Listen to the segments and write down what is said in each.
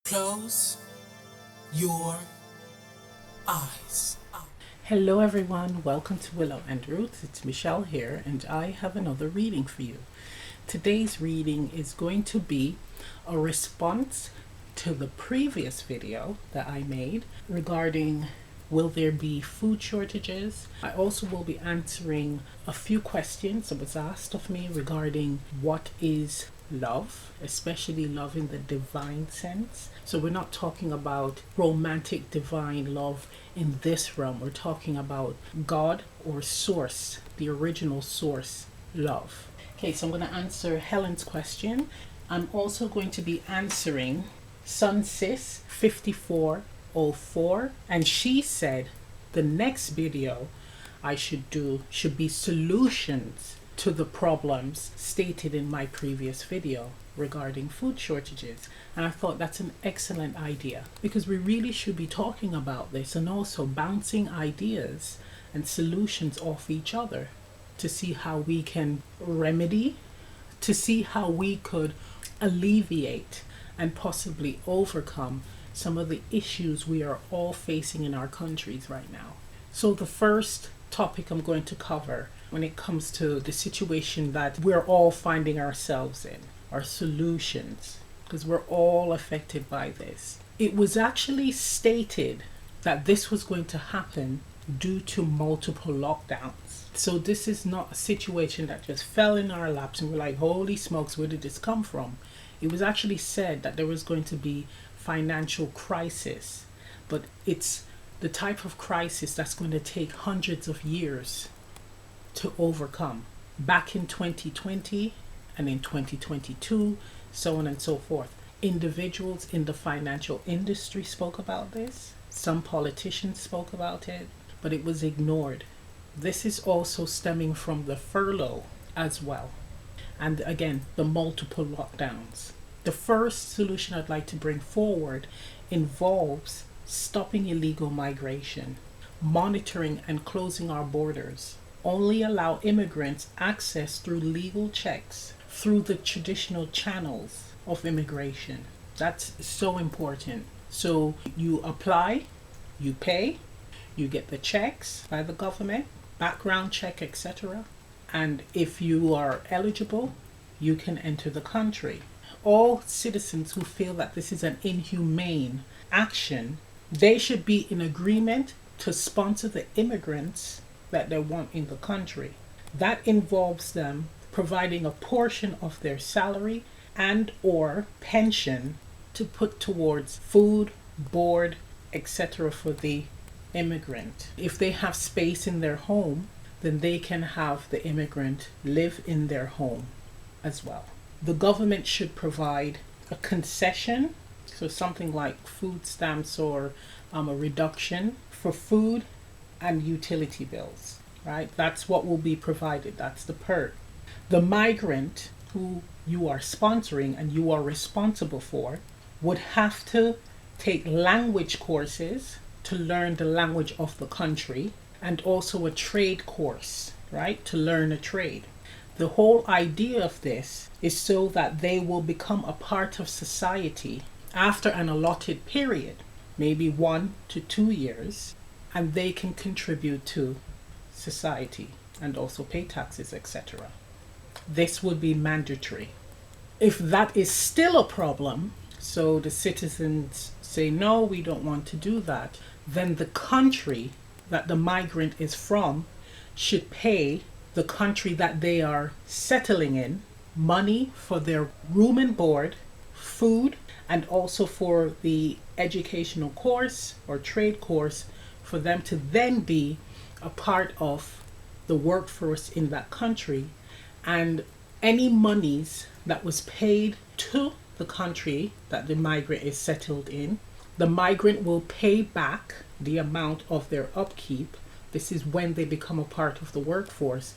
Close your eyes. Hello everyone, welcome to Willow and Ruth. It's Michelle here and I have another reading for you. Today's reading is going to be a response to the previous video that I made regarding will there be food shortages. I also will be answering a few questions that was asked of me regarding what is love, especially love in the divine sense. So we're not talking about romantic divine love in this realm. We're talking about God or source, the original source love. Okay, so I'm going to answer Helen's question. I'm also going to be answering Sunsis 5404, and she said the next video I should do should be solutions to the problems stated in my previous video regarding food shortages. And I thought that's an excellent idea because we really should be talking about this and also bouncing ideas and solutions off each other to see how we can remedy, to see how we could alleviate and possibly overcome some of the issues we are all facing in our countries right now. So the first topic I'm going to cover when it comes to the situation that we're all finding ourselves in, our solutions, because we're all affected by this. It was actually stated that this was going to happen due to multiple lockdowns. So this is not a situation that just fell in our laps and we're like, holy smokes, where did this come from? It was actually said that there was going to be financial crisis, but it's the type of crisis that's going to take hundreds of years to overcome. Back in 2020 and in 2022, so on and so forth. Individuals in the financial industry spoke about this. Some politicians spoke about it, but it was ignored. This is also stemming from the furlough as well. And again, the multiple lockdowns. The first solution I'd like to bring forward involves stopping illegal migration, monitoring and closing our borders. Only allow immigrants access through legal checks through the traditional channels of immigration. That's so important. So you apply, you pay, you get the checks by the government, background check, etc. And if you are eligible, you can enter the country. All citizens who feel that this is an inhumane action, they should be in agreement to sponsor the immigrants that they want in the country. That involves them providing a portion of their salary and or pension to put towards food, board, etc. for the immigrant. If they have space in their home, then they can have the immigrant live in their home as well. The government should provide a concession, so something like food stamps or a reduction for food and utility bills, right? That's what will be provided. That's the perk. The migrant who you are sponsoring and you are responsible for would have to take language courses to learn the language of the country and also a trade course, right? To learn a trade. The whole idea of this is so that they will become a part of society after an allotted period, maybe 1 to 2 years, and they can contribute to society and also pay taxes, etc. This would be mandatory. If that is still a problem, so the citizens say, no, we don't want to do that, then the country that the migrant is from should pay the country that they are settling in money for their room and board, food, and also for the educational course or trade course for them to then be a part of the workforce in that country. And any monies that was paid to the country that the migrant is settled in, the migrant will pay back the amount of their upkeep. This is when they become a part of the workforce.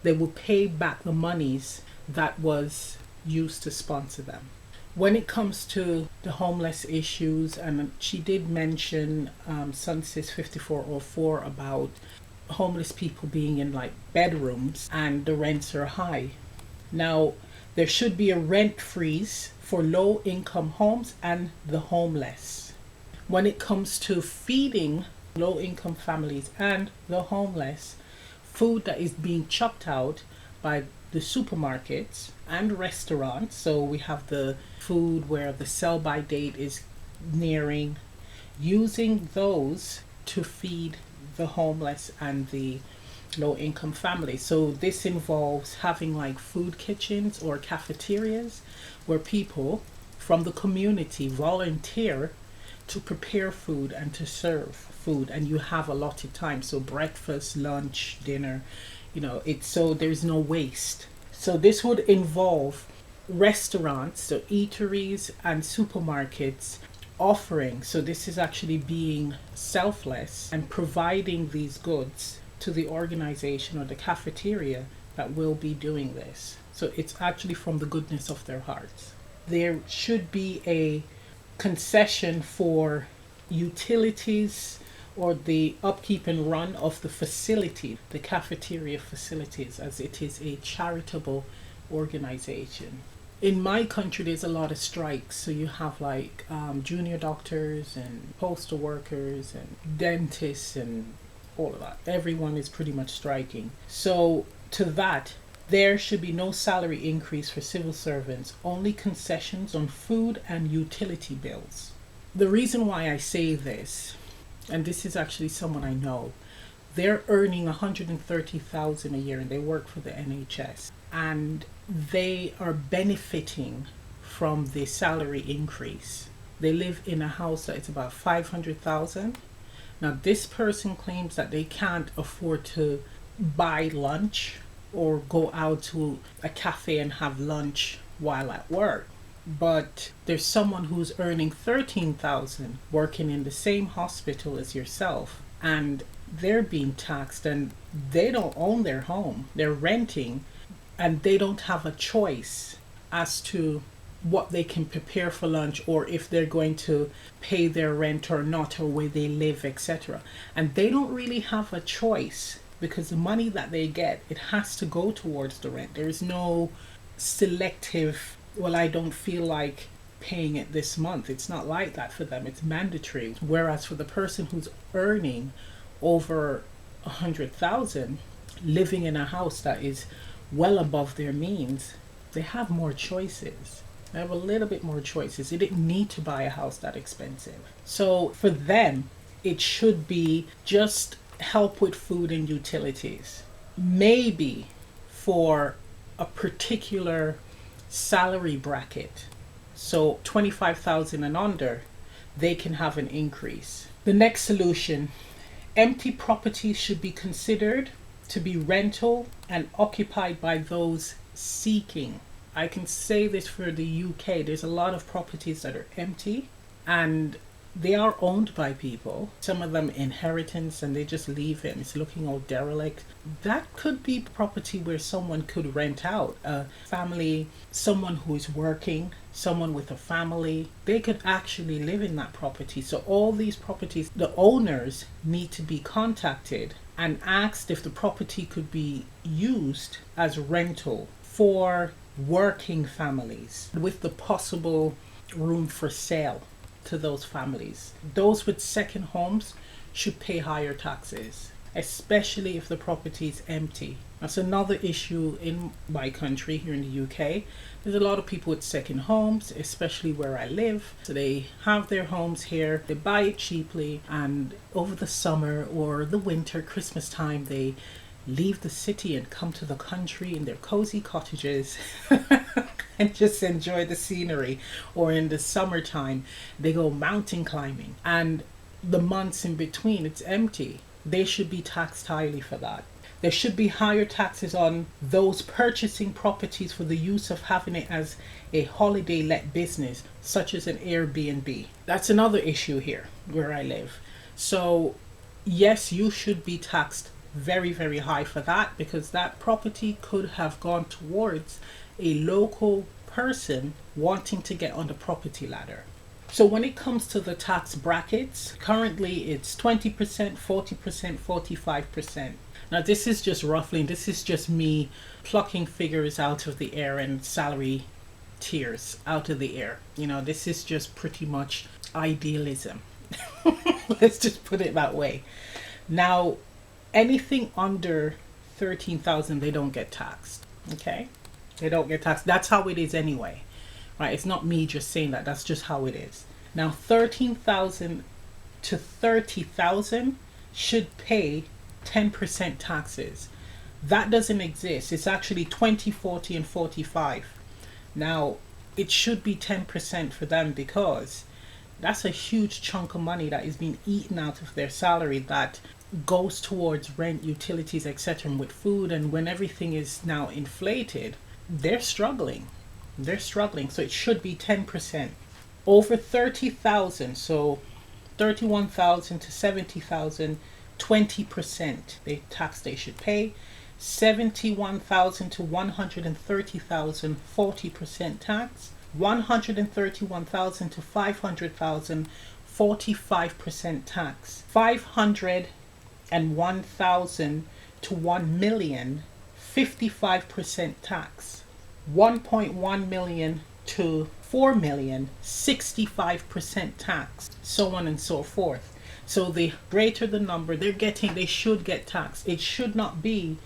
They will pay back the monies that was used to sponsor them. When it comes to the homeless issues, and she did mention Sunsis 5404 about homeless people being in like bedrooms and the rents are high. Now, There should be a rent freeze for low income homes and the homeless. When it comes to feeding low income families and the homeless, food that is being chucked out by the supermarkets and restaurants. So we have the food where the sell by date is nearing, using those to feed the homeless and the low income families. So this involves having like food kitchens or cafeterias where people from the community volunteer to prepare food and to serve food, and you have allotted time. So breakfast, lunch, dinner, it's so there's no waste. So this would involve restaurants, so eateries and supermarkets offering. So this is actually being selfless and providing these goods to the organization or the cafeteria that will be doing this. So it's actually from the goodness of their hearts. There should be a concession for utilities or the upkeep and run of the facility, the cafeteria facilities, as it is a charitable organization. In my country, there's a lot of strikes. So you have like junior doctors and postal workers and dentists and all of that. Everyone is pretty much striking. So to that, there should be no salary increase for civil servants, only concessions on food and utility bills. The reason why I say this, and this is actually someone I know, they're earning $130,000 a year and they work for the NHS, and they are benefiting from the salary increase. They live in a house that is about $500,000. Now this person claims that they can't afford to buy lunch or go out to a cafe and have lunch while at work. But there's someone who's earning $13,000 working in the same hospital as yourself, and they're being taxed, and they don't own their home. They're renting, and they don't have a choice as to what they can prepare for lunch, or if they're going to pay their rent or not, or where they live, etc. And they don't really have a choice, because the money that they get, it has to go towards the rent. There's no selective, well, I don't feel like paying it this month. It's not like that for them. It's mandatory. Whereas for the person who's earning over 100,000, living in a house that is well above their means, they have more choices. They have a little bit more choices. They didn't need to buy a house that expensive. So for them, it should be just help with food and utilities. Maybe for a particular salary bracket, so 25,000 and under, they can have an increase. The next solution, empty properties should be considered to be rental and occupied by those seeking. I can say this for the UK, there's a lot of properties that are empty and they are owned by people. Some of them inheritance and they just leave it and it's looking all derelict. That could be property where someone could rent out. A family, someone who is working, someone with a family, they could actually live in that property. So all these properties, the owners need to be contacted and asked if the property could be used as rental for working families with the possible room for sale to those families. Those with second homes should pay higher taxes, especially if the property is empty. That's another issue in my country, here in the UK. There's a lot of people with second homes, especially where I live. So they have their homes here, they buy it cheaply, and over the summer or the winter, Christmas time, they leave the city and come to the country in their cozy cottages and just enjoy the scenery. Or in the summertime, they go mountain climbing, and the months in between, it's empty. They should be taxed highly for that. There should be higher taxes on those purchasing properties for the use of having it as a holiday let business, such as an Airbnb. That's another issue here where I live. So yes, you should be taxed very, very high for that, because that property could have gone towards a local person wanting to get on the property ladder. So when it comes to the tax brackets, currently it's 20%, 40%, 45%. Now, this is just roughly, this is just me plucking figures out of the air and salary tiers out of the air. You know, this is just pretty much idealism. Let's just put it that way. Now, anything under 13,000, they don't get taxed. Okay? They don't get taxed. That's how it is anyway. Right? It's not me just saying that. That's just how it is. Now, 13,000 to 30,000 should pay 10% taxes. That doesn't exist. It's actually 20, 40, and 45. Now, it should be 10% for them because that's a huge chunk of money that is being eaten out of their salary that goes towards rent, utilities, etc. And with food, and when everything is now inflated, they're struggling. They're struggling. So it should be 10%. Over 30,000, so 31,000 to 70,000, 20% the tax they should pay. 71,000 to 130,000, 40% tax. 131,000 to 500,000, 45% tax. 501,000 to 1 million, 55% tax. 1.1 million to 4 million, 65% tax, so on and so forth. So the greater the number they're getting, they should get taxed. It should not be,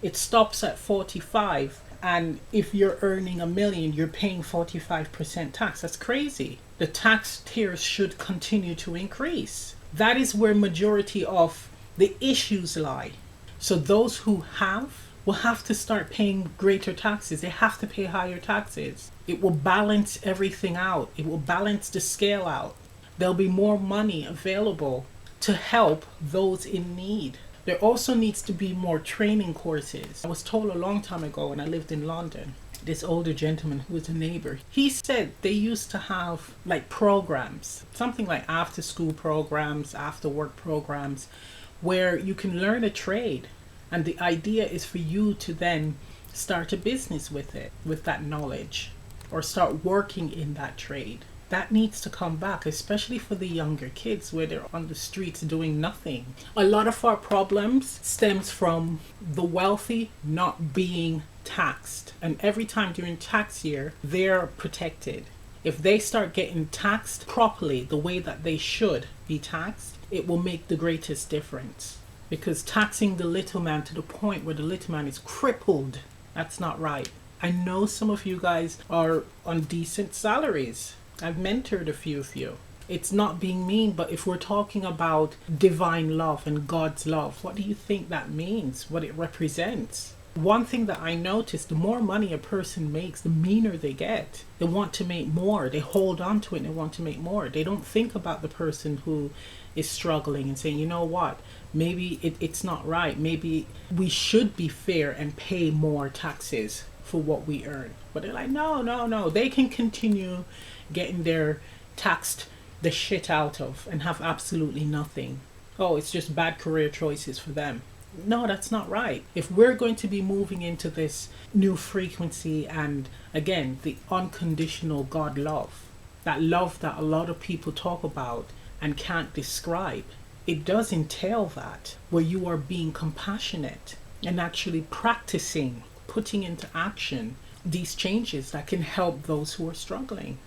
it stops at 45, and if you're earning $1 million, you're paying 45% tax. That's crazy. The tax tiers should continue to increase. That is where majority of the issues lie. So those who have will have to start paying greater taxes. They have to pay higher taxes. It will balance everything out. It will balance the scale out. There'll be more money available to help those in need. There also needs to be more training courses. I was told a long time ago when I lived in London, this older gentleman who was a neighbor, he said they used to have like programs, something like after school programs, after work programs, where you can learn a trade. And the idea is for you to then start a business with it, with that knowledge, or start working in that trade. That needs to come back, especially for the younger kids where they're on the streets doing nothing. A lot of our problems stems from the wealthy not being taxed. And every time during tax year, they're protected. If they start getting taxed properly, the way that they should be taxed, it will make the greatest difference. Because taxing the little man to the point where the little man is crippled, that's not right. I know some of you guys are on decent salaries. I've mentored a few of you. It's not being mean, but if we're talking about divine love and God's love, what do you think that means? What it represents? One thing that I noticed, the more money a person makes, the meaner they get. They want to make more. They hold on to it and they want to make more. They don't think about the person who is struggling and saying, you know what, maybe it's not right. Maybe we should be fair and pay more taxes for what we earn. But they're like, no. They can continue getting their taxed the shit out of and have absolutely nothing. Oh, it's just bad career choices for them. No, that's not right. If we're going to be moving into this new frequency and again, the unconditional God love that a lot of people talk about and can't describe, it does entail that where you are being compassionate and actually practicing, putting into action these changes that can help those who are struggling.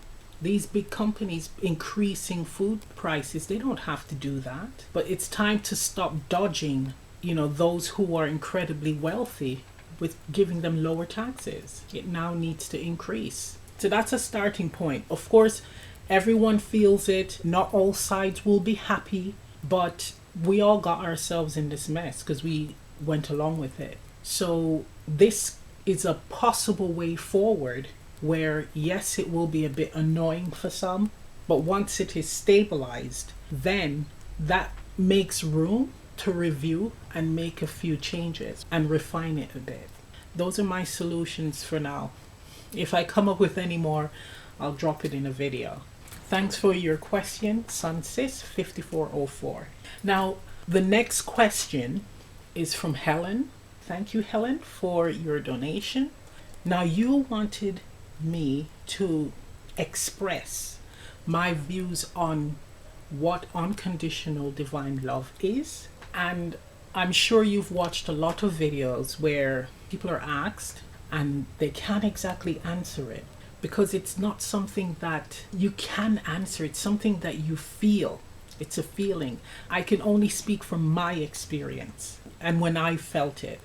These big companies increasing food prices, they don't have to do that. But it's time to stop dodging, those who are incredibly wealthy with giving them lower taxes. It now needs to increase. So that's a starting point. Of course, everyone feels it. Not all sides will be happy, but we all got ourselves in this mess because we went along with it. So this is a possible way forward where, yes, it will be a bit annoying for some, but once it is stabilized, then that makes room to review and make a few changes and refine it a bit. Those are my solutions for now. If I come up with any more, I'll drop it in a video. Thanks for your question, Sunsis5404. Now, the next question is from Helen. Thank you, Helen, for your donation. Now, you wanted me to express my views on what unconditional divine love is, and I'm sure you've watched a lot of videos where people are asked and they can't exactly answer it because it's not something that you can answer. It's something that you feel. It's a feeling. I can only speak from my experience and when I felt it.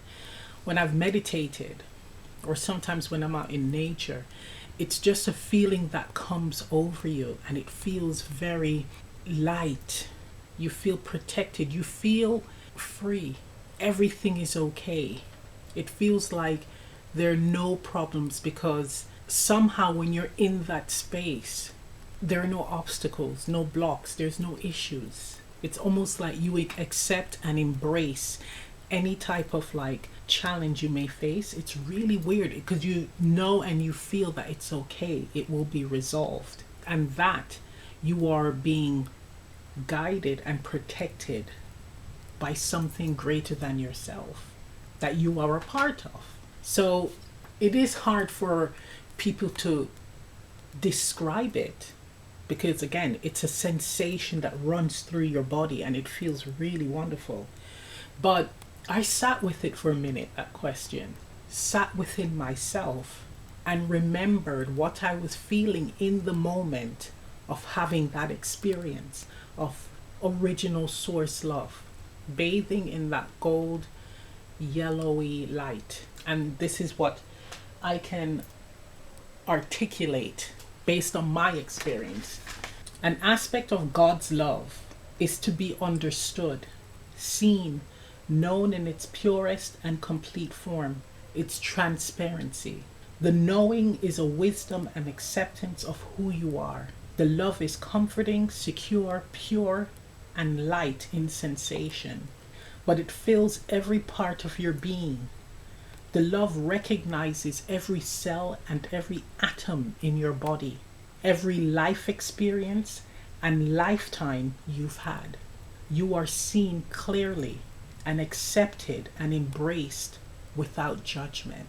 When I've meditated or sometimes when I'm out in nature, it's just a feeling that comes over you and it feels very light. You feel protected. You feel free. Everything is okay. It feels like there are no problems because somehow when you're in that space, there are no obstacles, no blocks, there's no issues. It's almost like you accept and embrace any type of like challenge you may face. It's really weird because you know and you feel that it's okay. It will be resolved. And that you are being guided and protected by something greater than yourself that you are a part of. So it is hard for people to describe it because again, it's a sensation that runs through your body and it feels really wonderful. But I sat with it for a minute, that question, sat within myself and remembered what I was feeling in the moment of having that experience of original source love, bathing in that gold, yellowy light. And this is what I can articulate based on my experience. An aspect of God's love is to be understood, seen, known in its purest and complete form, its transparency. The knowing is a wisdom and acceptance of who you are. The love is comforting, secure, pure, and light in sensation, but it fills every part of your being. The love recognizes every cell and every atom in your body, every life experience and lifetime you've had. You are seen clearly and accepted and embraced without judgment.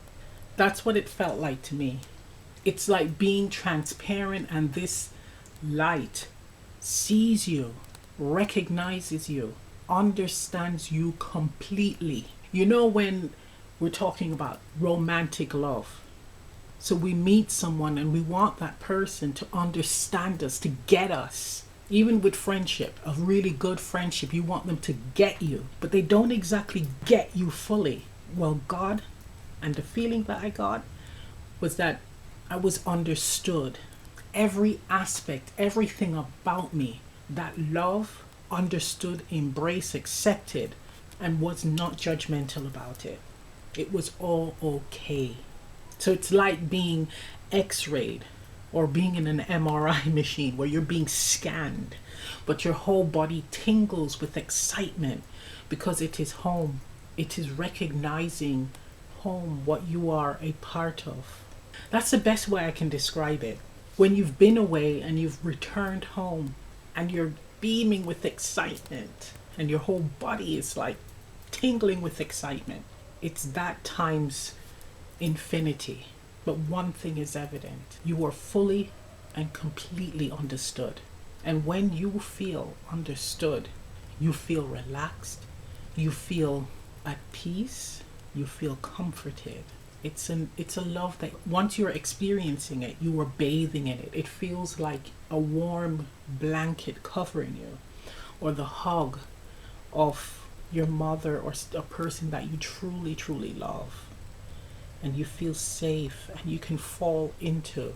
That's what it felt like to me. It's like being transparent and this light sees you, recognizes you, understands you completely. You know, when we're talking about romantic love, so we meet someone and we want that person to understand us, to get us. Even with friendship, a really good friendship, you want them to get you, but they don't exactly get you fully. Well, God, and the feeling that I got was that I was understood. Every aspect, everything about me, that love understood, embraced, accepted, and was not judgmental about it. It was all okay. So it's like being x-rayed or being in an MRI machine where you're being scanned, but your whole body tingles with excitement because it is home. It is recognizing home, what you are a part of. That's the best way I can describe it. When you've been away and you've returned home and you're beaming with excitement and your whole body is like tingling with excitement, it's that times infinity. But one thing is evident: you are fully and completely understood. And when you feel understood, you feel relaxed, you feel at peace, you feel comforted. It's a love that once you're experiencing it, you are bathing in it. It feels like a warm blanket covering you, or the hug of your mother or a person that you truly, truly love. And you feel safe and you can fall into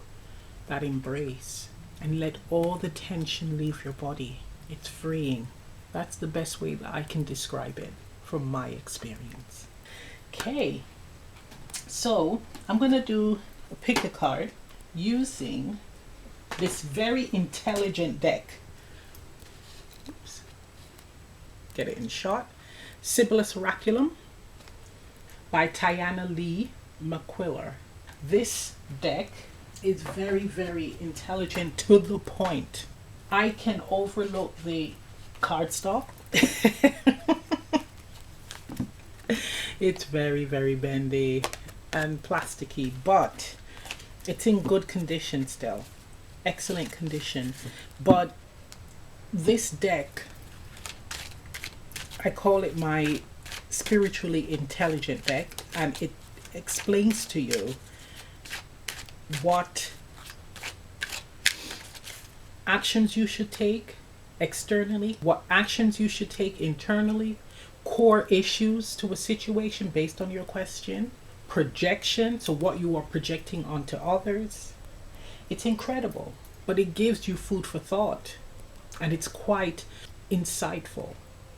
that embrace and let all the tension leave your body. It's freeing. That's the best way that I can describe it from my experience. Okay, so I'm going to do a pick a card using this very intelligent deck. Oops. Get it in shot. Sibyls Oraculum by Tiana Lee McQuillar. This deck is very, very intelligent to the point. I can overlook the cardstock. It's very, very bendy and plasticky, but it's in good condition still. Excellent condition. But this deck, I call it my spiritually intelligent deck, and it explains to you what actions you should take externally, what actions you should take internally, core issues to a situation based on your question, projection, so what you are projecting onto others. It's incredible, but it gives you food for thought, and it's quite insightful.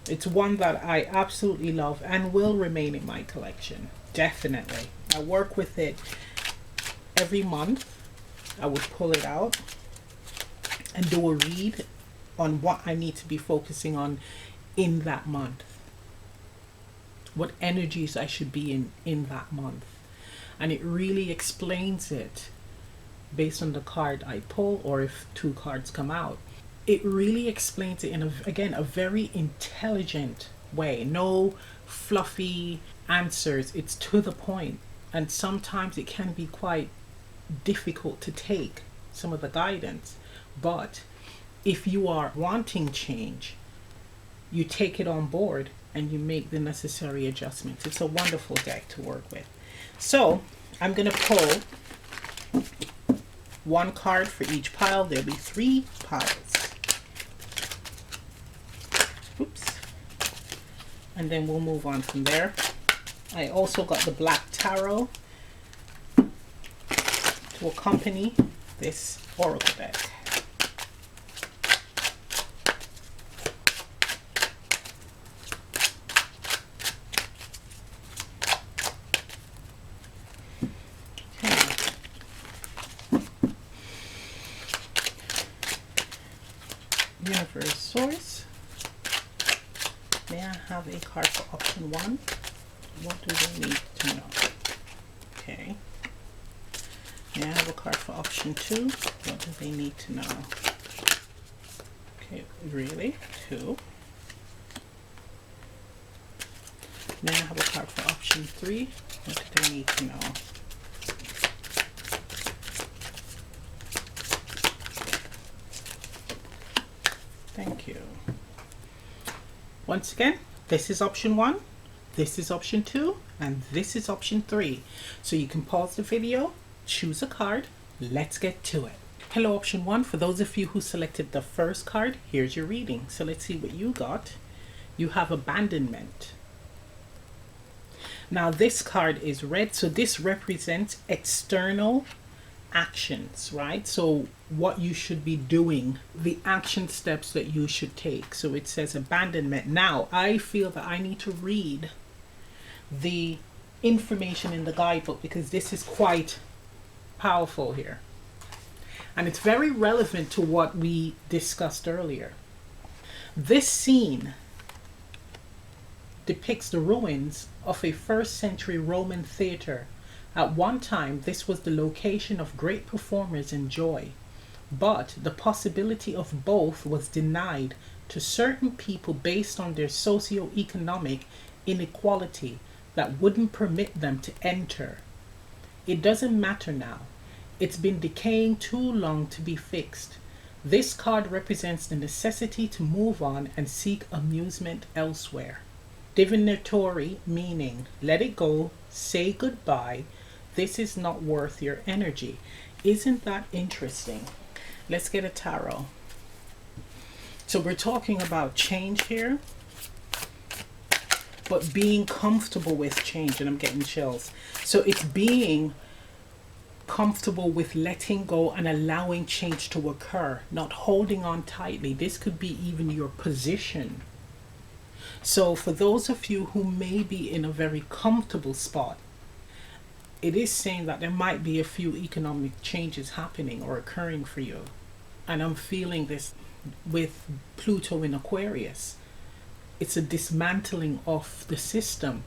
It's one that I absolutely love and will remain in my collection, definitely. I work with it every month. I would pull it out and do a read on what I need to be focusing on in that month, what energies I should be in that month. And it really explains it based on the card I pull, or if two cards come out. It really explains it in a very intelligent way. No fluffy answers. It's to the point. And sometimes it can be quite difficult to take some of the guidance. But if you are wanting change, you take it on board and you make the necessary adjustments. It's a wonderful deck to work with. So I'm going to pull one card for each pile. There'll be 3 piles. Oops. And then we'll move on from there. I also got the Black Tarot to accompany this oracle deck. Universe source. May I have a card for option 1? What do they need to know? Okay. May I have a card for option 2? What do they need to know? Okay, really? 2. May I have a card for option 3? What do they need to know? Thank you. Once again, this is option 1, this is option 2, and this is option 3. So you can pause the video, choose a card, let's get to it. Hello option 1, for those of you who selected the first card, here's your reading. So let's see what you got. You have abandonment. Now this card is red, so this represents external actions, right? So what you should be doing, the action steps that you should take. So it says abandonment. Now I feel that I need to read the information in the guidebook because this is quite powerful here, and it's very relevant to what we discussed earlier. This scene depicts the ruins of a 1st century Roman theater. At one time, this was the location of great performers and joy, but the possibility of both was denied to certain people based on their socio-economic inequality that wouldn't permit them to enter. It doesn't matter now. It's been decaying too long to be fixed. This card represents the necessity to move on and seek amusement elsewhere. Divinatory meaning, let it go, say goodbye. This is not worth your energy. Isn't that interesting? Let's get a tarot. So we're talking about change here, but being comfortable with change, and I'm getting chills. So it's being comfortable with letting go and allowing change to occur, not holding on tightly. This could be even your position. So for those of you who may be in a very comfortable spot, it is saying that there might be a few economic changes happening or occurring for you. And I'm feeling this with Pluto in Aquarius. It's a dismantling of the system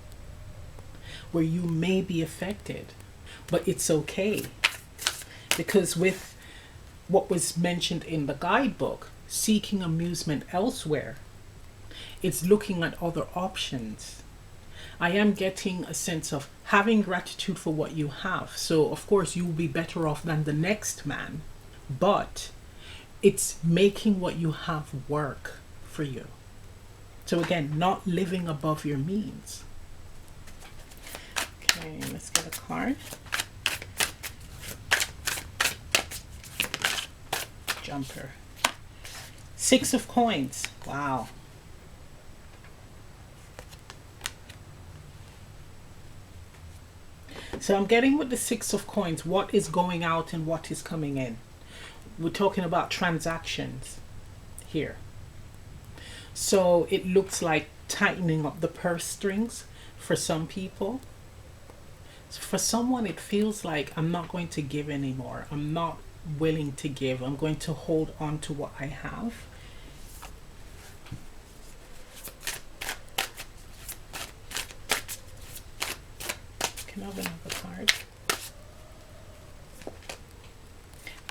where you may be affected, but it's okay. Because with what was mentioned in the guidebook, seeking amusement elsewhere, it's looking at other options. I am getting a sense of having gratitude for what you have. So of course you will be better off than the next man, but it's making what you have work for you. So again, not living above your means. Okay, let's get a card. Jumper. 6 of coins. Wow. So I'm getting with the 6 of coins, what is going out and what is coming in. We're talking about transactions here. So it looks like tightening up the purse strings for some people. For someone, it feels like I'm not going to give anymore. I'm not willing to give. I'm going to hold on to what I have. Can I have another card?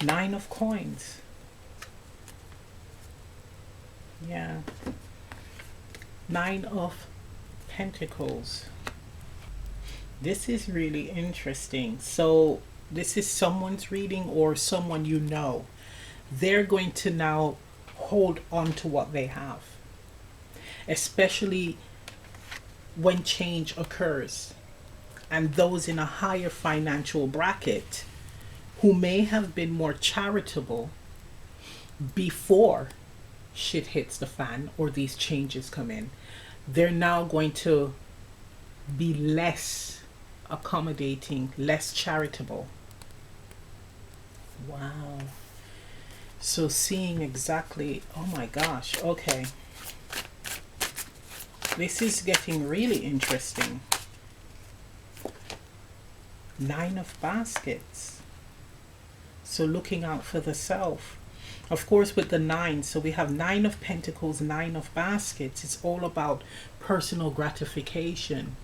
9 of coins. Yeah. 9 of pentacles. This is really interesting. So this is someone's reading or someone you know. They're going to now hold on to what they have, especially when change occurs. And those in a higher financial bracket who may have been more charitable before shit hits the fan or these changes come in, they're now going to be less accommodating, less charitable. Wow. So seeing exactly, oh my gosh, okay. This is getting really interesting. 9 of baskets. So looking out for the self. Of course, with the 9, so we have 9 of pentacles, 9 of baskets. It's all about personal gratification,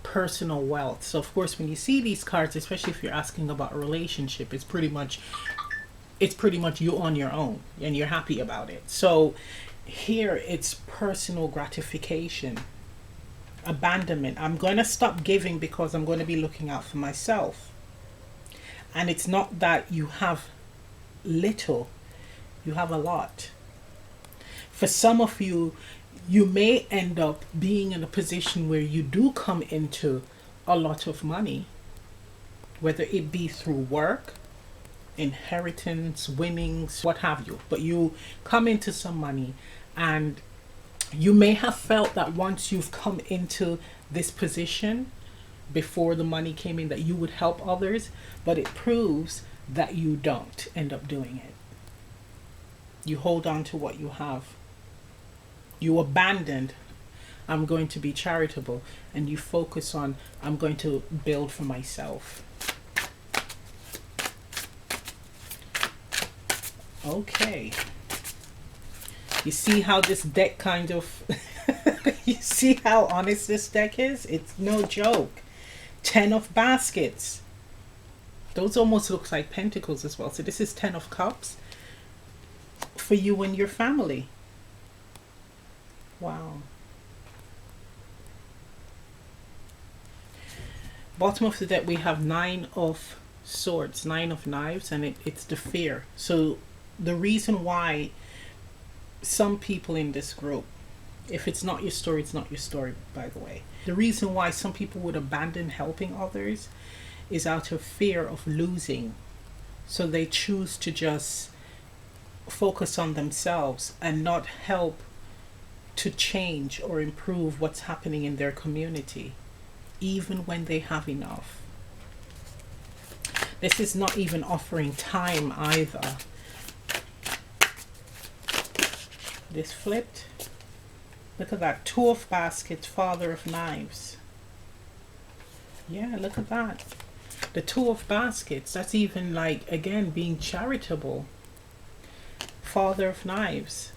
personal wealth. So of course, when you see these cards, especially if you're asking about a relationship, it's pretty much you on your own and you're happy about it. So here it's personal gratification, abandonment. I'm going to stop giving because I'm going to be looking out for myself. And it's not that you have little, you have a lot. For some of you, you may end up being in a position where you do come into a lot of money, whether it be through work, inheritance, winnings, what have you. But you come into some money, and you may have felt that once you've come into this position, before the money came in, that you would help others, but it proves that you don't end up doing it. You hold on to what you have. You abandoned, I'm going to be charitable, and you focus on, I'm going to build for myself. Okay. You see how this deck kind of, you see how honest this deck is? It's no joke. 10 of baskets. Those almost looks like pentacles as well. So this is 10 of cups for you and your family. Wow. Bottom of the deck, we have 9 of swords, 9 of knives, and it's the fear. So the reason why some people in this group, if it's not your story, it's not your story, by the way. The reason why some people would abandon helping others is out of fear of losing. So they choose to just focus on themselves and not help to change or improve what's happening in their community, even when they have enough. This is not even offering time either. This flipped. Look at that. 2 of baskets, Father of knives. Yeah, look at that. The 2 of baskets. That's even like, again, being charitable. Father of knives.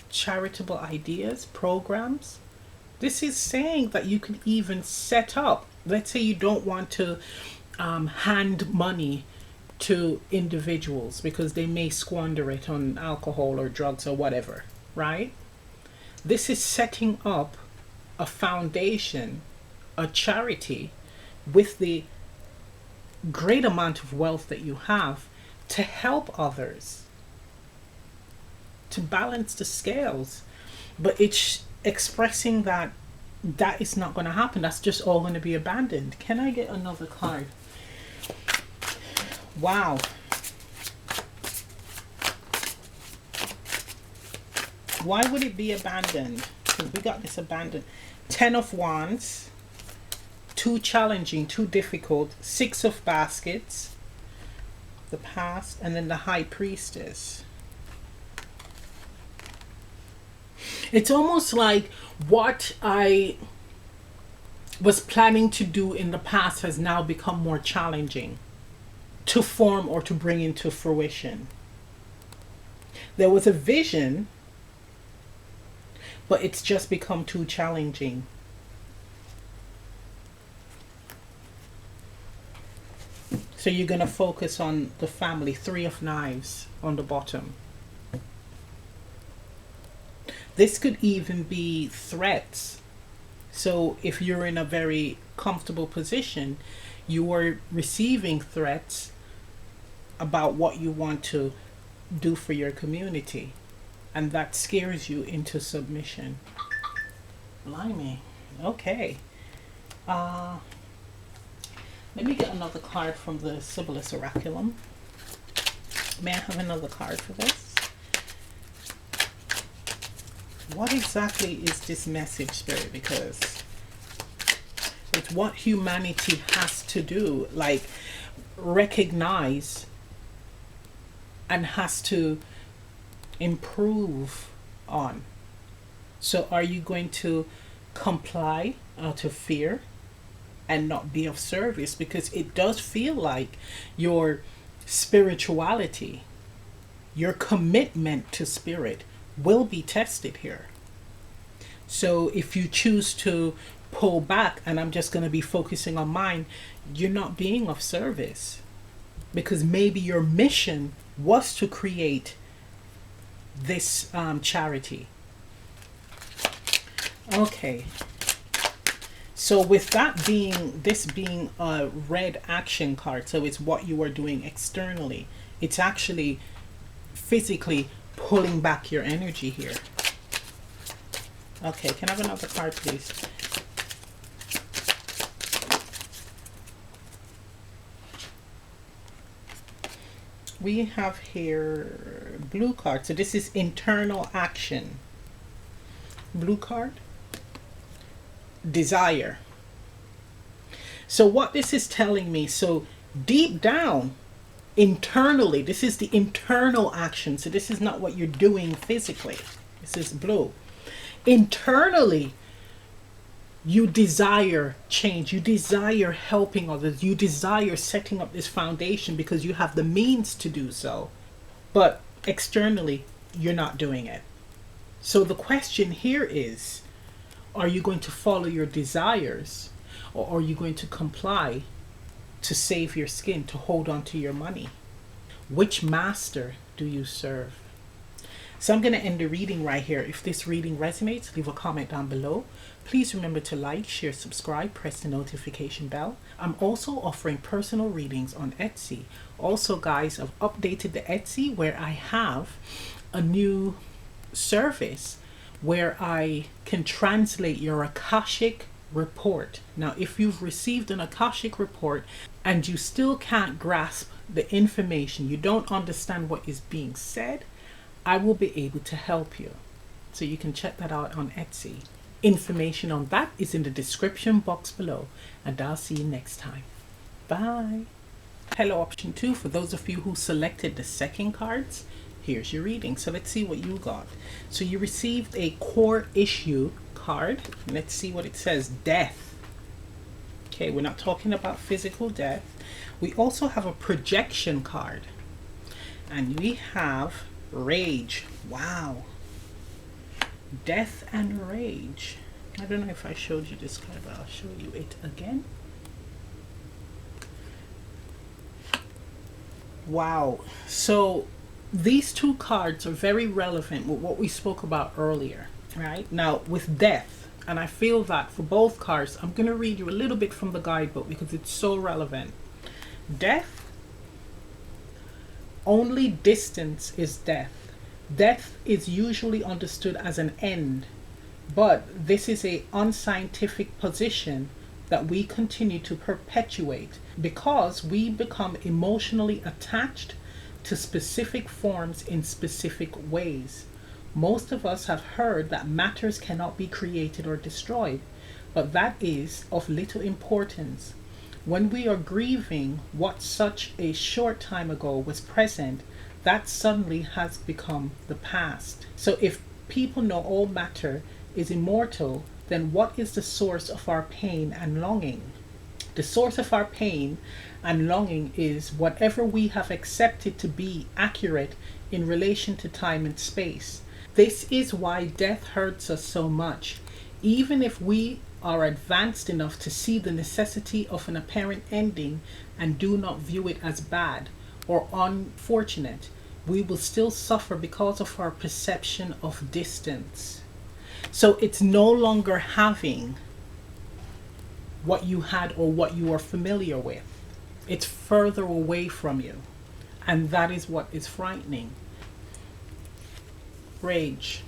Charitable ideas, programs. This is saying that you can even set up. Let's say you don't want to hand money to individuals because they may squander it on alcohol or drugs or whatever, right? This is setting up a foundation, a charity, with the great amount of wealth that you have to help others, to balance the scales. But it's expressing that that is not going to happen. That's just all going to be abandoned. Can I get another card? Wow. Why would it be abandoned? Because we got this abandoned. 10 of Wands. Too challenging, too difficult. 6 of Baskets. The past. And then the High Priestess. It's almost like what I was planning to do in the past has now become more challenging to form or to bring into fruition. There was a vision, but it's just become too challenging. So you're going to focus on the family. 3 of Knives on the bottom. This could even be threats. So if you're in a very comfortable position, you are receiving threats about what you want to do for your community. And that scares you into submission. Blimey. Okay. Let me get another card from the Sibyls Oraculum. May I have another card for this? What exactly is this message, Spirit? Because it's what humanity has to do, like recognize and has to improve on. So are you going to comply out of fear and not be of service? Because it does feel like your spirituality, your commitment to spirit will be tested here. So if you choose to pull back and I'm just going to be focusing on mine, you're not being of service, because maybe your mission was to create this charity. Okay, so with that being, this being a red action card, so it's what you are doing externally, it's actually physically pulling back your energy here. Okay, can I have another card, please? We have here blue card. So this is internal action. Blue card, desire. So what this is telling me, so deep down, internally, this is the internal action. So this is not what you're doing physically. This is blue. Internally, you desire change. You desire helping others. You desire setting up this foundation because you have the means to do so. But externally, you're not doing it. So the question here is, are you going to follow your desires, or are you going to comply to save your skin, to hold on to your money? Which master do you serve? So I'm going to end the reading right here. If this reading resonates, leave a comment down below. Please remember to like, share, subscribe, press the notification bell. I'm also offering personal readings on Etsy. Also, guys, I've updated the Etsy where I have a new service where I can translate your Akashic report. Now, if you've received an Akashic report and you still can't grasp the information, you don't understand what is being said, I will be able to help you. So you can check that out on Etsy. Information on that is in the description box below, and I'll see you next time. Bye. Hello, option 2. For those of you who selected the second cards, here's your reading. So let's see what you got. So you received a core issue card. Let's see what it says. Death. Okay, we're not talking about physical death. We also have a projection card. And we have rage. Wow. Death and rage. I don't know if I showed you this card, but I'll show you it again. Wow. So these two cards are very relevant with what we spoke about earlier, right? Now with death, and I feel that for both cards, I'm going to read you a little bit from the guidebook because it's so relevant. Death, only distance is death. Death is usually understood as an end But this is a unscientific position that we continue to perpetuate because we become emotionally attached to specific forms in specific ways. Most of us have heard that matters cannot be created or destroyed, but that is of little importance. When we are grieving what such a short time ago was present, that suddenly has become the past. So if people know all matter is immortal, then what is the source of our pain and longing? The source of our pain and longing is whatever we have accepted to be accurate in relation to time and space. This is why death hurts us so much. Even if we are advanced enough to see the necessity of an apparent ending and do not view it as bad or unfortunate, we will still suffer because of our perception of distance. So it's no longer having what you had or what you are familiar with. It's further away from you. And that is what is frightening. Rage.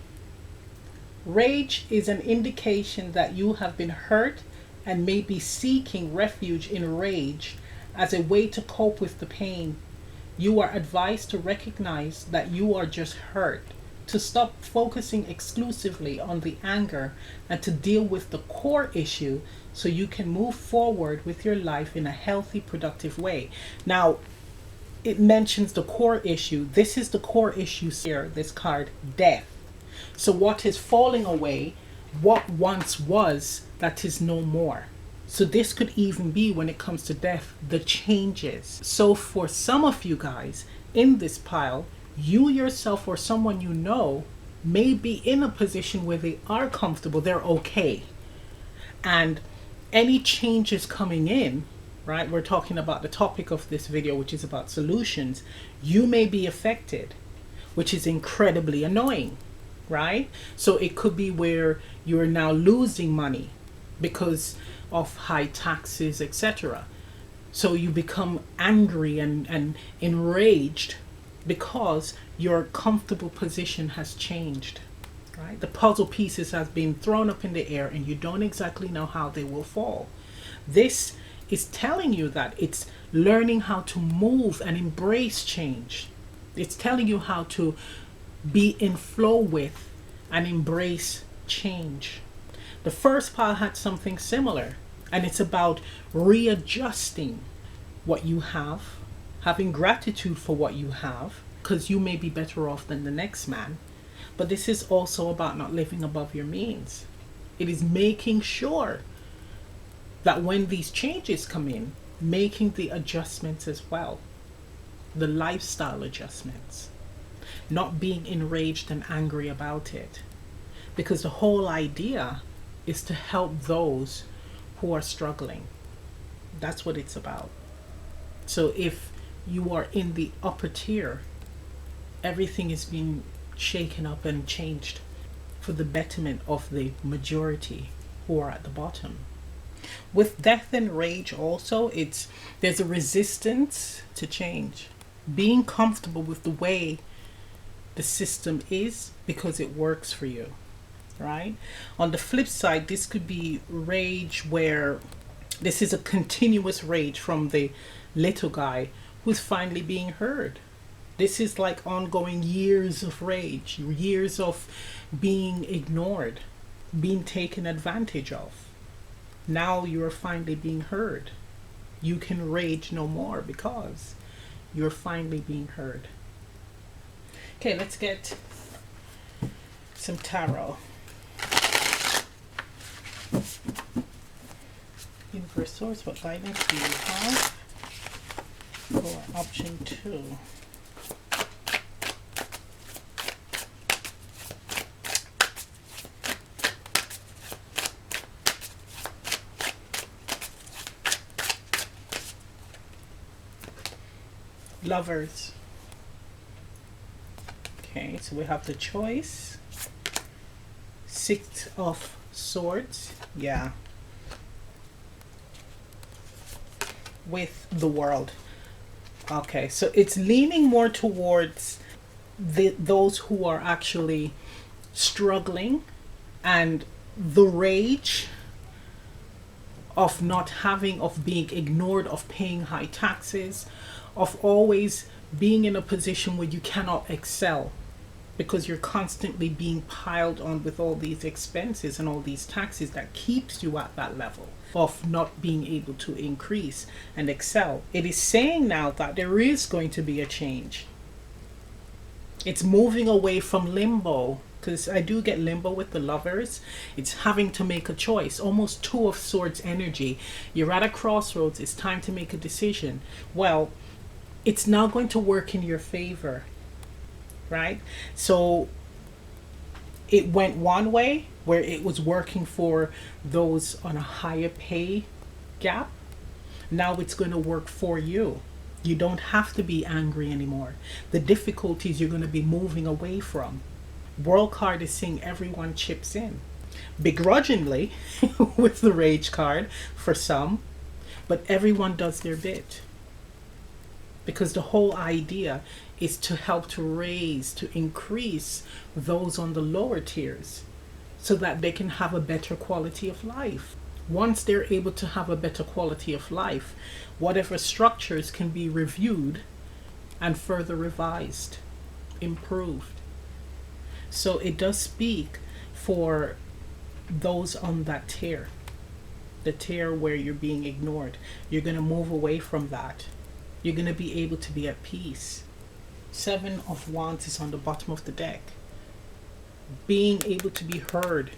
Rage is an indication that you have been hurt and may be seeking refuge in rage as a way to cope with the pain. You are advised to recognize that you are just hurt, to stop focusing exclusively on the anger and to deal with the core issue so you can move forward with your life in a healthy, productive way. Now, it mentions the core issue. This is the core issue here, this card, death. So what is falling away, what once was, that is no more. So this could even be, when it comes to death, the changes. So for some of you guys in this pile, you yourself or someone you know may be in a position where they are comfortable, they're okay. And any changes coming in, right? We're talking about the topic of this video, which is about solutions. You may be affected, which is incredibly annoying, right? So it could be where you're now losing money because of high taxes, etc. So you become angry and enraged because your comfortable position has changed, right? The puzzle pieces have been thrown up in the air and you don't exactly know how they will fall. This is telling you that it's learning how to move and embrace change. It's telling you how to be in flow with and embrace change. The first pile had something similar, and it's about readjusting what you have, having gratitude for what you have, because you may be better off than the next man. But this is also about not living above your means. It is making sure that when these changes come in, making the adjustments as well, the lifestyle adjustments, not being enraged and angry about it. Because the whole idea is to help those who are struggling. That's what it's about. So if you are in the upper tier, everything is being shaken up and changed for the betterment of the majority who are at the bottom. With death and rage also, there's a resistance to change. Being comfortable with the way the system is because it works for you, right? On the flip side, this could be rage where this is a continuous rage from the little guy who's finally being heard. This is like ongoing years of rage, years of being ignored, being taken advantage of. Now you're finally being heard. You can rage no more because you're finally being heard. Okay, let's get some tarot. Universe source, what guidance do you have for option 2? Lovers. Okay, so we have the choice. 6 of Swords. Yeah. With the World. Okay, so it's leaning more towards those who are actually struggling And the rage of not having, of being ignored, of paying high taxes, of always being in a position where you cannot excel because you're constantly being piled on with all these expenses and all these taxes that keeps you at that level of not being able to increase and excel. It is saying now that there is going to be a change. It's moving away from limbo, because I do get limbo with the Lovers. It's having to make a choice, almost Two of Swords energy. You're at a crossroads, it's time to make a decision. Well, it's now going to work in your favor, right? So it went one way where it was working for those on a higher pay gap. Now it's going to work for you. You don't have to be angry anymore. The difficulties you're going to be moving away from. World card is saying everyone chips in. Begrudgingly with the Rage card for some, but everyone does their bit. Because the whole idea is to help to raise, to increase those on the lower tiers so that they can have a better quality of life. Once they're able to have a better quality of life, whatever structures can be reviewed and further revised, improved. So it does speak for those on that tier, the tier where you're being ignored. You're going to move away from that. You're going to be able to be at peace. 7 of Wands is on the bottom of the deck. Being able to be heard,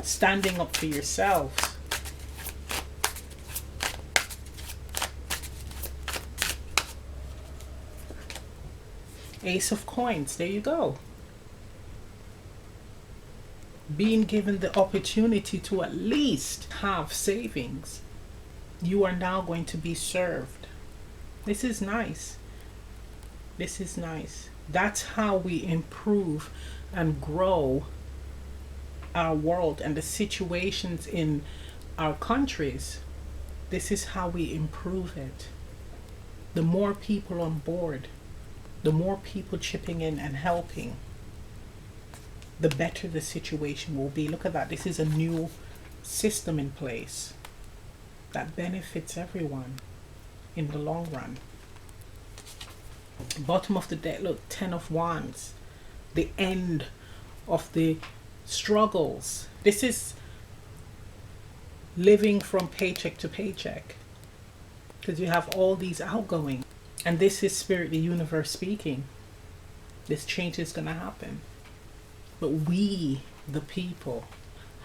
standing up for yourselves. Ace of Coins, there you go. Being given the opportunity to at least have savings. You are now going to be served. This is nice. This is nice. That's how we improve and grow our world and the situations in our countries. This is how we improve it. The more people on board, the more people chipping in and helping, the better the situation will be. Look at that. This is a new system in place that benefits everyone in the long run. Bottom of the deck, look, 10 of Wands. The end of the struggles. This is living from paycheck to paycheck, because you have all these outgoing. And this is Spirit, the universe speaking. This change is going to happen. But we, the people,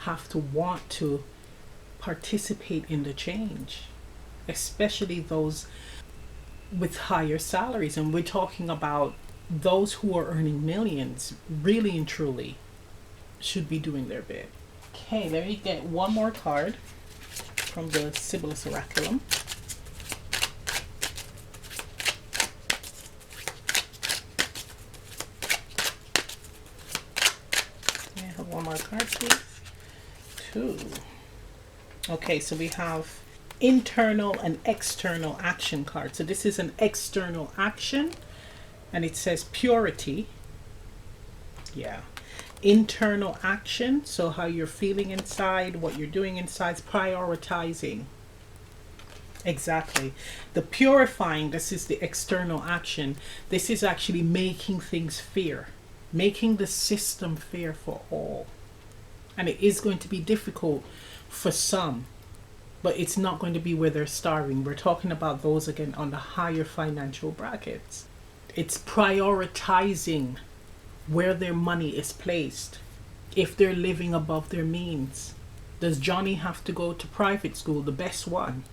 have to want to participate in the change, especially those with higher salaries. And we're talking about those who are earning millions, really and truly should be doing their bit. Okay, let me get one more card from the Sibyls Oraculum. One more card, please. 2. Okay, so we have internal and external action card. So this is an external action, and it says purity. Yeah. Internal action, so how you're feeling inside, what you're doing inside, is prioritizing. Exactly. The purifying, this is the external action. This is actually making things fair. Making the system fair for all. And it is going to be difficult for some, but it's not going to be where they're starving. We're talking about those again on the higher financial brackets. It's prioritizing where their money is placed. If they're living above their means. Does Johnny have to go to private school, the best one?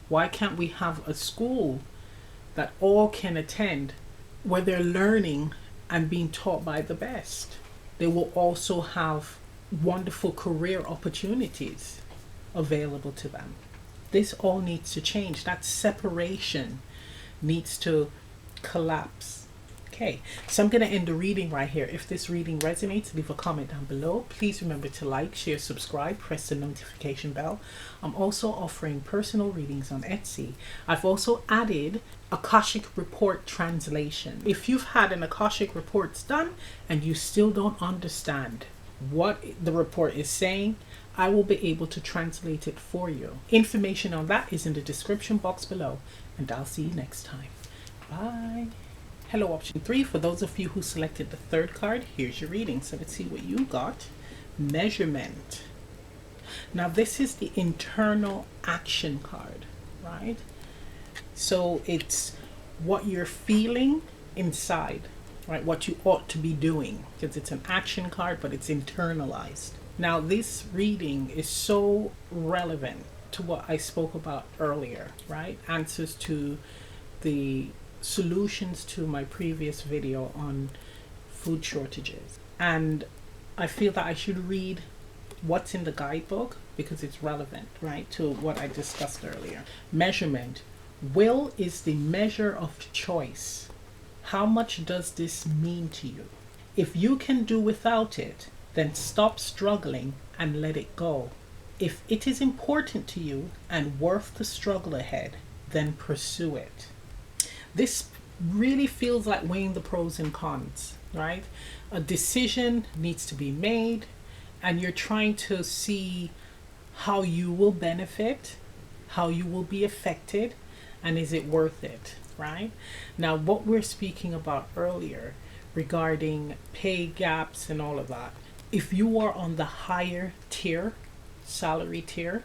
Why can't we have a school that all can attend where they're learning and being taught by the best? They will also have wonderful career opportunities available to them. This all needs to change. That separation needs to collapse. Okay, so I'm going to end the reading right here. If this reading resonates, leave a comment down below. Please remember to like, share, subscribe, press the notification bell. I'm also offering personal readings on Etsy. I've also added Akashic Report translation. If you've had an Akashic Reports done and you still don't understand what the report is saying, I will be able to translate it for you. Information on that is in the description box below, and I'll see you next time. Bye. Hello, option 3. For those of you who selected the third card, here's your reading. So let's see what you got. Measurement. Now this is the internal action card, right? So it's what you're feeling inside, right? What you ought to be doing, because it's an action card, but it's internalized. Now this reading is so relevant to what I spoke about earlier, right? Answers to the solutions to my previous video on food shortages. And I feel that I should read what's in the guidebook because it's relevant, right, to what I discussed earlier. Measurement. Will is the measure of choice. How much does this mean to you? If you can do without it, then stop struggling and let it go. If it is important to you and worth the struggle ahead, then pursue it. This really feels like weighing the pros and cons, right? A decision needs to be made, and you're trying to see how you will benefit, how you will be affected, and is it worth it, right? Now, what we're speaking about earlier regarding pay gaps and all of that, if you are on the higher tier, salary tier,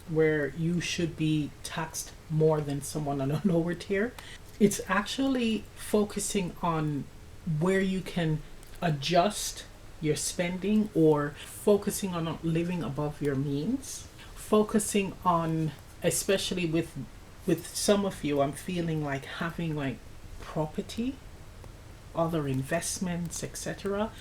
where you should be taxed more than someone on a lower tier, it's actually focusing on where you can adjust your spending, or focusing on living above your means, focusing on, especially with some of you, I'm feeling like having like property, other investments, etc.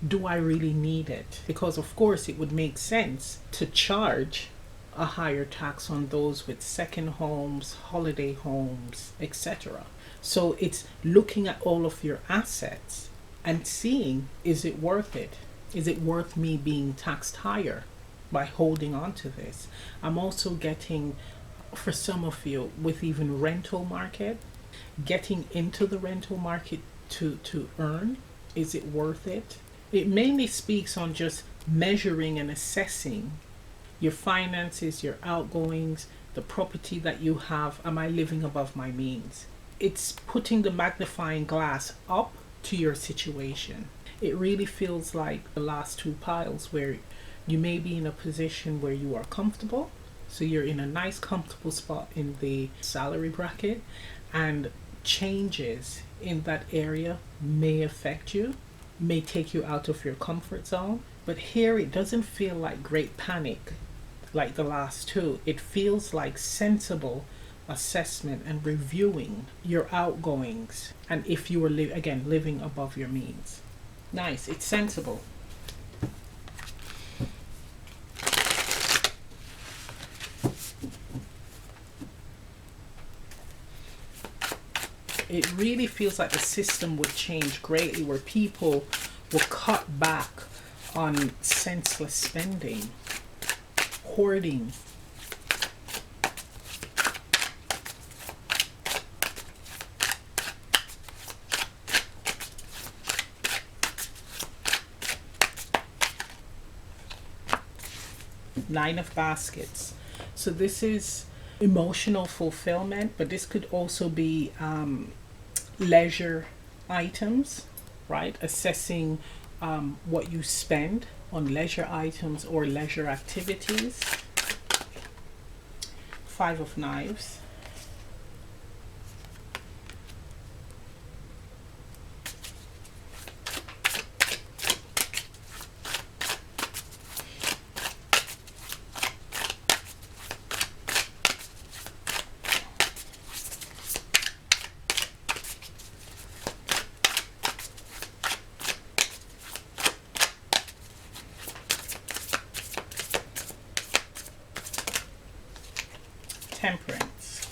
Do I really need it? Because of course it would make sense to charge a higher tax on those with second homes, holiday homes, etc. So it's looking at all of your assets and seeing, is it worth it? Is it worth me being taxed higher by holding on to this? I'm also getting, for some of you, with even rental market, getting into the rental market to earn, is it worth it? It mainly speaks on just measuring and assessing your finances, your outgoings, the property that you have. Am I living above my means? It's putting the magnifying glass up to your situation. It really feels like the last two piles, where you may be in a position where you are comfortable. So you're in a nice comfortable spot in the salary bracket, and changes in that area may affect you, may take you out of your comfort zone. But here it doesn't feel like great panic like the last two. It feels like sensible assessment and reviewing your outgoings, and if you were again living above your means. Nice, it's sensible. It really feels like the system would change greatly, where people will cut back on senseless spending, hoarding. Nine of Baskets. So this is emotional fulfillment, but this could also be leisure items, right? Assessing what you spend on leisure items or leisure activities. Five of Knives. Temperance.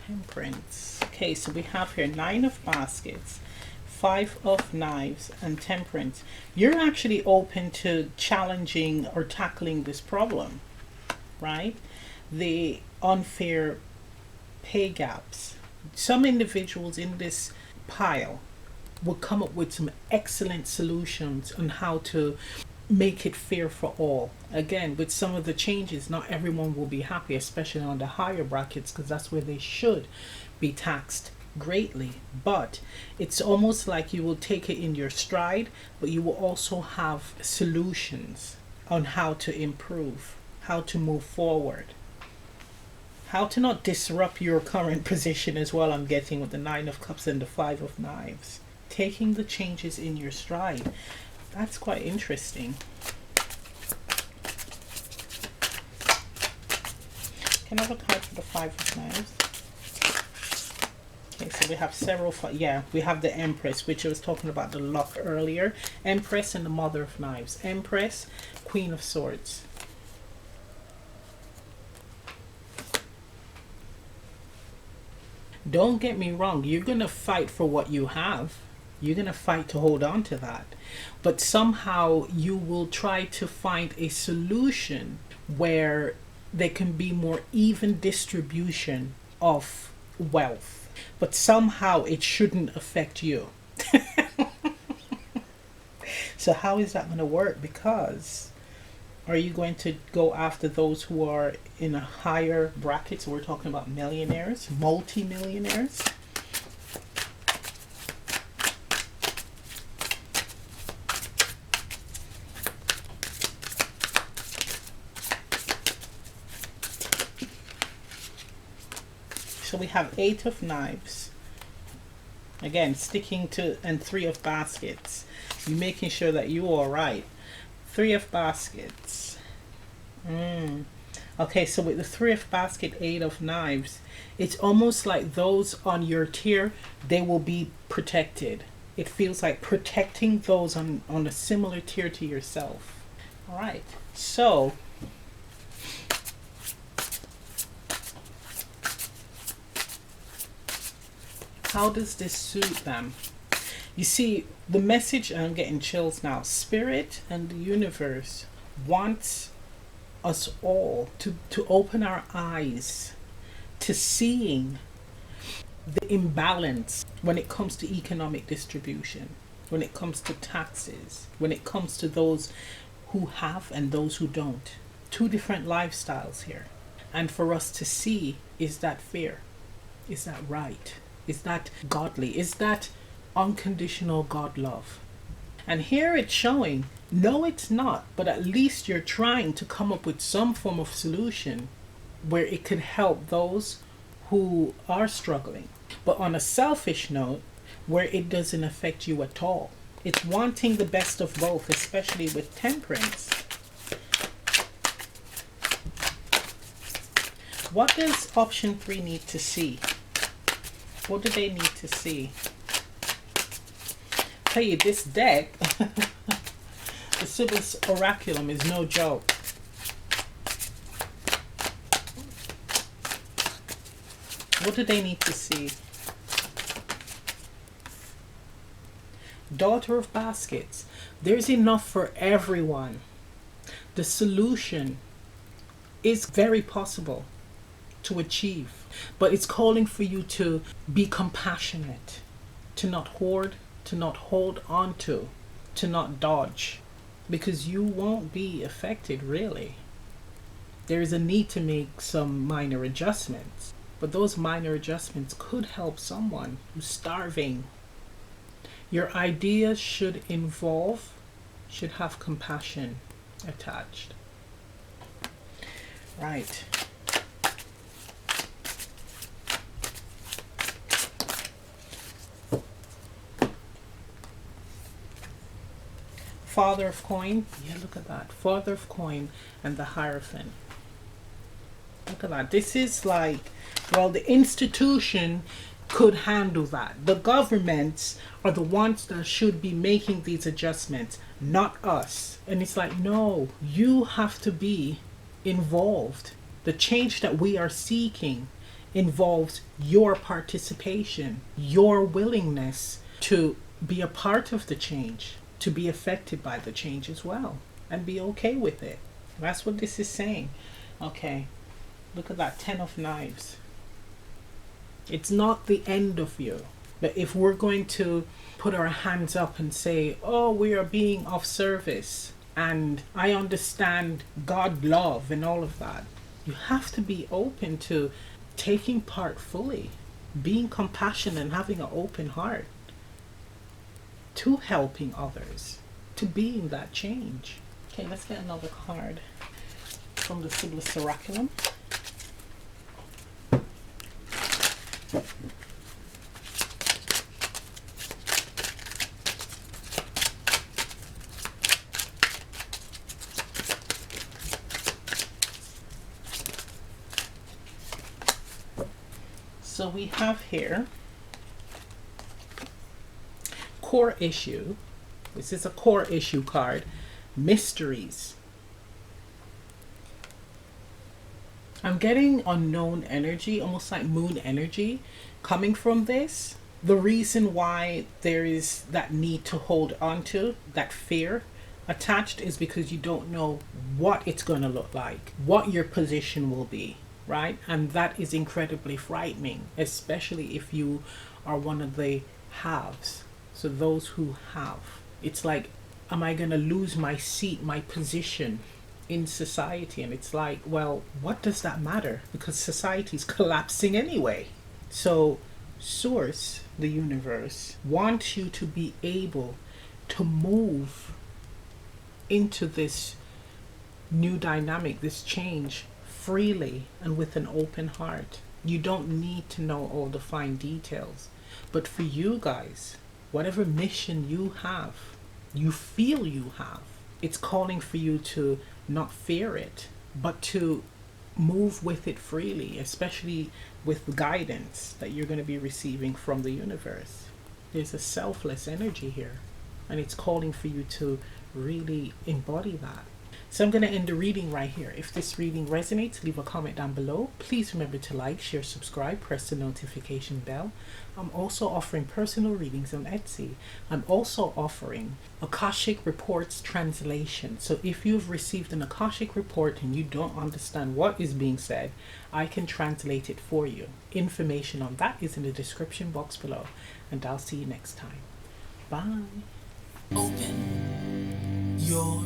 Temperance. Okay, so we have here Nine of Baskets, Five of Knives, and Temperance. You're actually open to challenging or tackling this problem, right? The unfair pay gaps. Some individuals in this pile will come up with some excellent solutions on how to make it fair for all. Again, with some of the changes, not everyone will be happy, especially on the higher brackets, because that's where they should be taxed greatly. But it's almost like you will take it in your stride, but you will also have solutions on how to improve, how to move forward, how to not disrupt your current position as well. I'm getting with the Nine of Cups and the Five of Knives. Taking the changes in your stride. That's quite interesting. Can I have a card for the Five of Knives? Okay, so we have several, yeah, we have the Empress, which I was talking about the luck earlier. Empress and the Mother of Knives. Empress, Queen of Swords. Don't get me wrong, you're going to fight for what you have. You're going to fight to hold on to that. But somehow you will try to find a solution where there can be more even distribution of wealth. But somehow it shouldn't affect you. So how is that going to work? Because are you going to go after those who are in a higher bracket? So we're talking about millionaires, multi-millionaires. So we have Eight of Knives. Again, sticking to, and Three of Baskets. You're making sure that you're all right. Three of Baskets. Okay, so with the Three of Basket, Eight of Knives, it's almost like those on your tier, they will be protected. It feels like protecting those on a similar tier to yourself. All right, so how does this suit them? You see, the message, and I'm getting chills now, Spirit and the universe wants us all to open our eyes to seeing the imbalance when it comes to economic distribution, when it comes to taxes, when it comes to those who have and those who don't. Two different lifestyles here. And for us to see, is that fair? Is that right? Is that godly? Is that unconditional God love? And here it's showing, no it's not, but at least you're trying to come up with some form of solution where it could help those who are struggling. But on a selfish note, where it doesn't affect you at all. It's wanting the best of both, especially with Temperance. What does option 3 need to see? What do they need to see? Tell you, this deck, the Sibyls Oraculum, is no joke. What do they need to see? Daughter of Baskets. There's enough for everyone. The solution is very possible to achieve, but it's calling for you to be compassionate, to not hoard, to not hold on to not dodge, because you won't be affected really. There is a need to make some minor adjustments, but those minor adjustments could help someone who's starving. Your ideas should have compassion attached. Right. Father of Coin. Yeah, look at that. Father of Coin and the Hierophant. Look at that. This is like, well, the institution could handle that. The governments are the ones that should be making these adjustments, not us. And it's like, no, you have to be involved. The change that we are seeking involves your participation, your willingness to be a part of the change, to be affected by the change as well, and be okay with it. That's what this is saying. Okay, look at that, 10 of Knives. It's not the end of you. But if we're going to put our hands up and say, oh, we are being of service, and I understand God love and all of that, you have to be open to taking part fully, being compassionate and having an open heart to helping others, to being that change. Okay, let's get another card from the Sibyls Oraculum. So we have here core issue. This is a core issue card. Mysteries. I'm getting unknown energy, almost like moon energy coming from this. The reason why there is that need to hold on to, that fear attached, is because you don't know what it's going to look like, what your position will be, right? And that is incredibly frightening, especially if you are one of the haves. So those who have, it's like, am I going to lose my seat, my position in society? And it's like, well, what does that matter? Because society's collapsing anyway. So source, the universe, wants you to be able to move into this new dynamic, this change, freely and with an open heart. You don't need to know all the fine details. But for you guys, whatever mission you have, you feel you have, it's calling for you to not fear it, but to move with it freely, especially with the guidance that you're going to be receiving from the universe. There's a selfless energy here, and it's calling for you to really embody that. So I'm going to end the reading right here. If this reading resonates, leave a comment down below. Please remember to like, share, subscribe, press the notification bell. I'm also offering personal readings on Etsy. I'm also offering Akashic Reports translation. So if you've received an Akashic report and you don't understand what is being said, I can translate it for you. Information on that is in the description box below. And I'll see you next time. Bye. Open your